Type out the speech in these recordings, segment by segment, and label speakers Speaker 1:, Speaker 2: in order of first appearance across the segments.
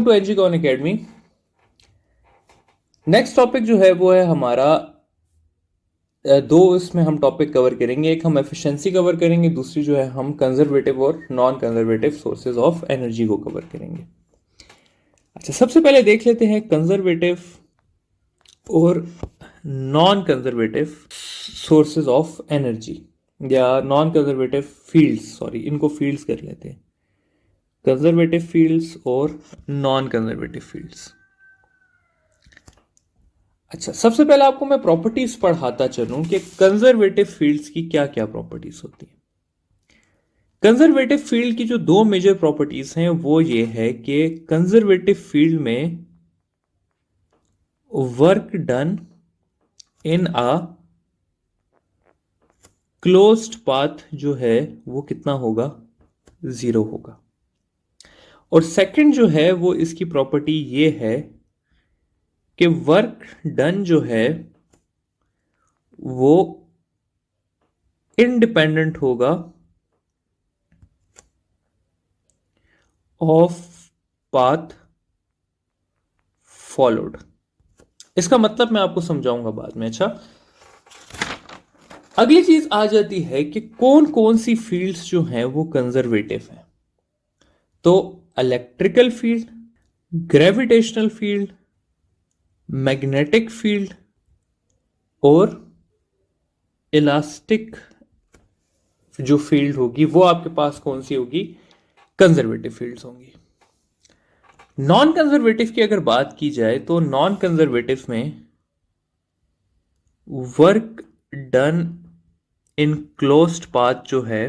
Speaker 1: To एनजीकॉन academy. Next topic जो है वो है हमारा दो इसमें हम टॉपिक कवर करेंगे। एक हम एफिशिएंसी कवर करेंगे, दूसरी जो है हम कंजर्वेटिव और non conservative sources of energy को कवर करेंगे। अच्छा, सबसे पहले देख लेते हैं कंजर्वेटिव और non conservative sources of energy या नॉन कंजर्वेटिव फील्ड्स, सॉरी इनको फील्ड्स कर लेते हैं, कंजर्वेटिव फील्ड्स और नॉन कंजर्वेटिव फील्ड्स। अच्छा, सबसे पहले आपको मैं प्रॉपर्टीज पढ़ाता चलूं कि कंजर्वेटिव फील्ड्स की क्या क्या प्रॉपर्टीज होती हैं। कंजर्वेटिव फील्ड की जो दो मेजर प्रॉपर्टीज हैं वो ये है कि कंजर्वेटिव फील्ड में work done in a closed path जो है वो कितना होगा, जीरो होगा। और सेकंड जो है वो इसकी प्रॉपर्टी ये है कि वर्क डन जो है वो इंडिपेंडेंट होगा ऑफ पाथ फॉलोड। इसका मतलब मैं आपको समझाऊंगा बाद में। अच्छा, अगली चीज आ जाती है कि कौन कौन सी फील्ड्स जो हैं वो कंजर्वेटिव हैं। तो electrical field, gravitational field, magnetic field और इलास्टिक जो फील्ड होगी वो आपके पास कौन सी होगी, कंजर्वेटिव फील्ड्स होंगी। नॉन कंजर्वेटिव की अगर बात की जाए तो नॉन कंजर्वेटिव में work done in closed path जो है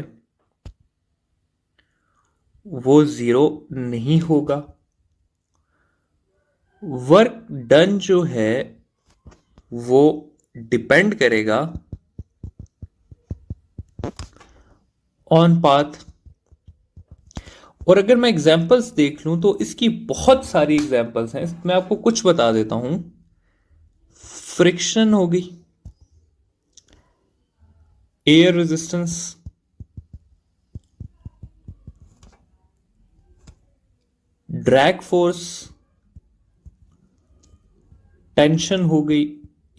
Speaker 1: वो जीरो नहीं होगा। वर्क डन जो है वो डिपेंड करेगा ऑन पाथ। और अगर मैं एग्जांपल्स देख लूं तो इसकी बहुत सारी एग्जांपल्स हैं, मैं आपको कुछ बता देता हूं। फ्रिक्शन होगी, air resistance, drag force, tension हो गई।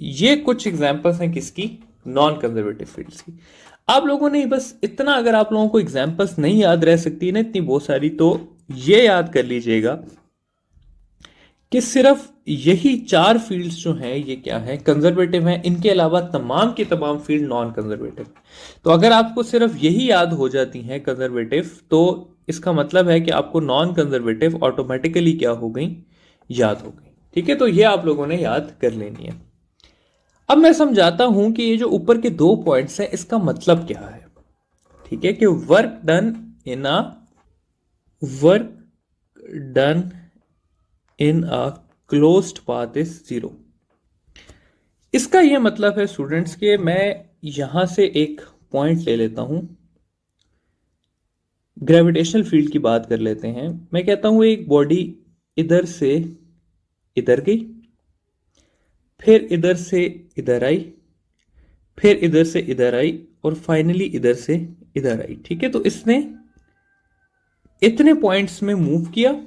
Speaker 1: ये कुछ एग्जांपल्स हैं किसकी, नॉन कंजर्वेटिव फील्ड्स की। आप लोगों ने बस इतना, अगर आप लोगों को एग्जांपल्स नहीं याद रह सकती ना इतनी बहुत सारी, तो ये याद कर लीजिएगा कि सिर्फ यही चार फील्ड्स जो हैं ये क्या है, कंजर्वेटिव हैं। इनके अलावा तमाम की तमाम फील्ड नॉन कंजर्वेटिव। तो अगर आपको सिर्फ यही याद हो जाती हैं कंजर्वेटिव, तो इसका मतलब है कि आपको नॉन कंजर्वेटिव ऑटोमेटिकली क्या हो गई, याद हो गई। ठीक है, तो ये आप लोगों ने याद कर लेनी है। अब मैं समझाता हूं कि ये जो ऊपर के दो पॉइंट्स हैं इसका मतलब क्या है। ठीक है, कि work done in a closed path is zero. इसका यह मतलब है स्टूडेंट्स कि मैं यहां से एक पॉइंट ले लेता हूं, ग्रेविटेशनल फील्ड की बात कर लेते हैं। मैं कहता हूं एक बॉडी इधर से इधर गई, फिर इधर से इधर आई, फिर इधर से इधर आई और फाइनली इधर से इधर आई। ठीक है, तो इसने इतने पॉइंट्स में मूव किया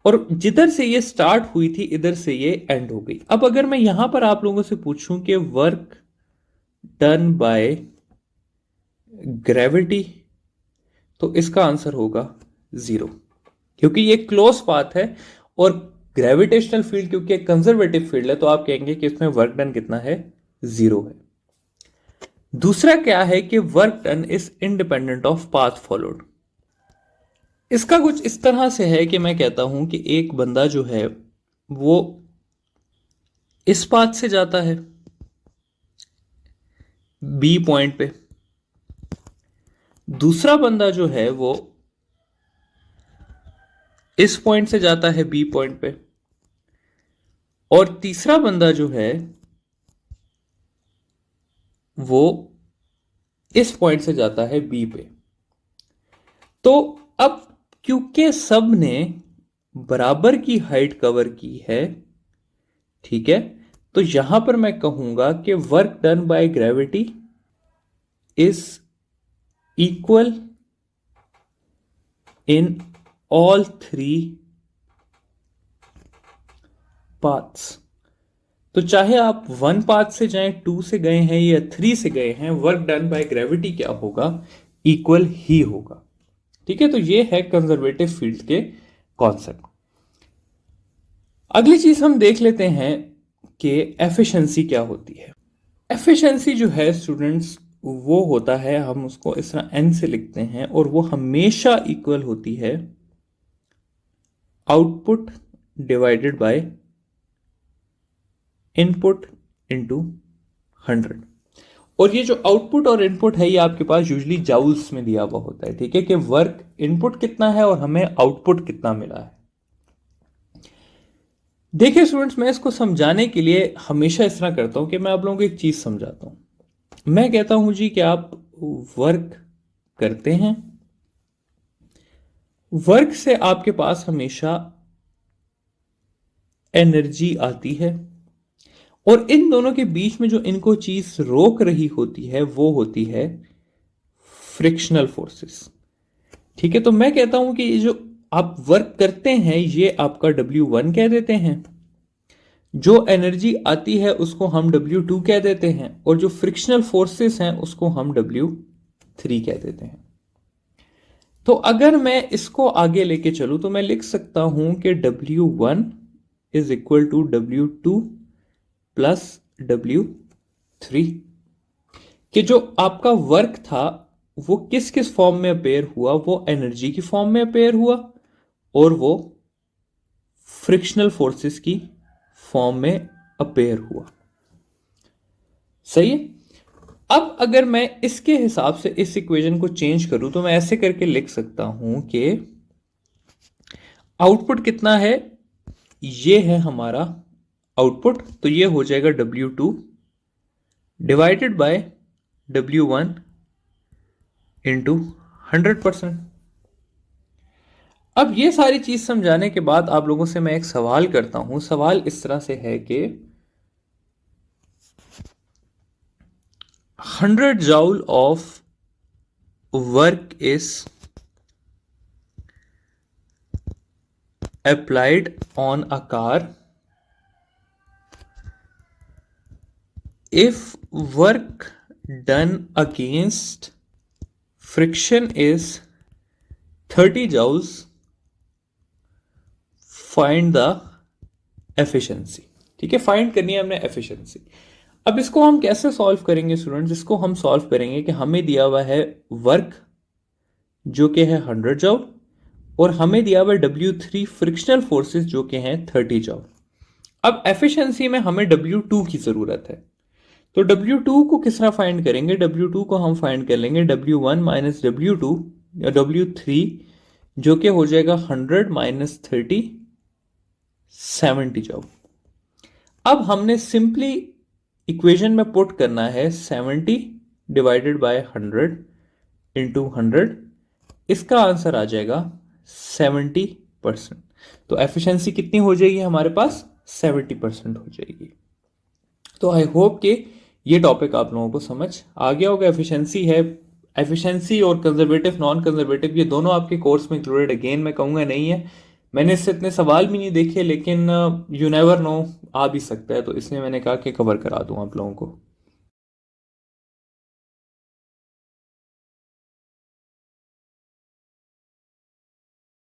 Speaker 1: और जिधर से ये स्टार्ट हुई थी इधर से ये एंड हो गई। अब अगर मैं यहां पर आप लोगों से पूछूं कि वर्क डन बाय ग्रेविटी, तो इसका आंसर होगा जीरो, क्योंकि ये क्लोज पाथ है। और ग्रेविटेशनल फील्ड क्योंकि एक कंजर्वेटिव फील्ड है, तो आप कहेंगे कि इसमें वर्क डन कितना है, जीरो है। दूसरा क्या है कि work done is independent of path followed. इसका कुछ इस तरह से है कि मैं कहता हूं कि एक बंदा जो है वो इस पाथ से जाता है बी पॉइंट पे, दूसरा बंदा जो है वो इस पॉइंट से जाता है बी पॉइंट पे, और तीसरा बंदा जो है वो इस पॉइंट से जाता है बी पे। तो अब क्योंकि सब ने बराबर की हाइट कवर की है, ठीक है, तो यहां पर मैं कहूंगा कि work done by gravity is equal in all three paths. तो चाहे आप 1 पाथ से जाएं, 2 से गए हैं या 3 से गए हैं, वर्क डन बाय ग्रेविटी क्या होगा? इक्वल ही होगा। ठीक है, तो ये है कंजर्वेटिव फील्ड के कॉन्सेप्ट। अगली चीज हम देख लेते हैं कि एफिशिएंसी क्या होती है। एफिशिएंसी जो है स्टूडेंट्स, वो होता है, हम उसको इस तरह एन से लिखते हैं, और वो हमेशा इक्वल होती है output divided by input into 100। और ये जो आउटपुट और इनपुट है, ये आपके पास यूजली जाउल्स में दिया हुआ होता है। ठीक है, कि वर्क इनपुट कितना है और हमें आउटपुट कितना मिला है। देखिए स्टूडेंट्स, मैं इसको समझाने के लिए हमेशा इस तरह करता हूं कि मैं आप लोगों को एक चीज समझाता हूं। मैं कहता हूं जी कि आप वर्क करते हैं, वर्क से आपके पास हमेशा एनर्जी आती है, और इन दोनों के बीच में जो इनको चीज रोक रही होती है वो होती है फ्रिक्शनल फोर्सेस। ठीक है, तो मैं कहता हूं कि ये जो आप वर्क करते हैं ये आपका W1 कह देते हैं, जो एनर्जी आती है उसको हम W2 कह देते हैं, और जो फ्रिक्शनल फोर्सेस हैं उसको हम W3 कह देते हैं। तो अगर मैं इसको आगे लेके चलूं तो मैं लिख सकता हूं कि W1 is equal to W2 plus W3, कि जो आपका वर्क था वो किस किस फॉर्म में अपेयर हुआ? वो एनर्जी की फॉर्म में अपेयर हुआ, और वो फ्रिक्शनल फोर्सेस की फॉर्म में अपेयर हुआ। सही है। अब अगर मैं इसके हिसाब से इस इक्वेशन को चेंज करूं तो मैं ऐसे करके लिख सकता हूं कि आउटपुट कितना है? ये है हमारा आउटपुट, तो ये हो जाएगा W2 divided by W1 into 100%। अब ये सारी चीज समझाने के बाद आप लोगों से मैं एक सवाल करता हूं। सवाल इस तरह से है कि 100 joule of work is applied on a car if work done against friction is 30 joules, find the efficiency। ठीक है, फाइंड करनी है हमने एफिशिएंसी। अब इसको हम कैसे सॉल्व करेंगे स्टूडेंट्स? इसको हम सॉल्व करेंगे कि हमें दिया हुआ है वर्क जो कि है 100 जॉउल, और हमें दिया हुआ है W3 फ्रिक्शनल फोर्सेस जो कि हैं 30 जॉउल। अब एफिशिएंसी में हमें W2 की जरूरत है, तो W2 को किस तरह फाइंड करेंगे? W2 को हम फाइंड कर लेंगे W1 माइनस W2 या W3, जो कि हो जाएगा 100 माइनस 30, 70 जॉउल। अब हमने सिंपली इक्वेशन में पुट करना है 70 डिवाइडेड बाय 100 इंटू 100, इसका आंसर आ जाएगा 70%। तो एफिशिएंसी कितनी हो जाएगी हमारे पास? 70% हो जाएगी। तो आई होप कि ये टॉपिक आप लोगों को समझ आ गया होगा। एफिशिएंसी है, एफिशिएंसी और कंजर्वेटिव नॉन कंजर्वेटिव ये दोनों आपके कोर्स में इंक्लूडेड, अगेन मैं कहूँगा नहीं है। मैंने इससे इतने सवाल भी नहीं देखे, लेकिन यू नेवर नो, आ भी सकता है, तो इसलिए मैंने कहा कि कवर करा दूं आप लोगों को।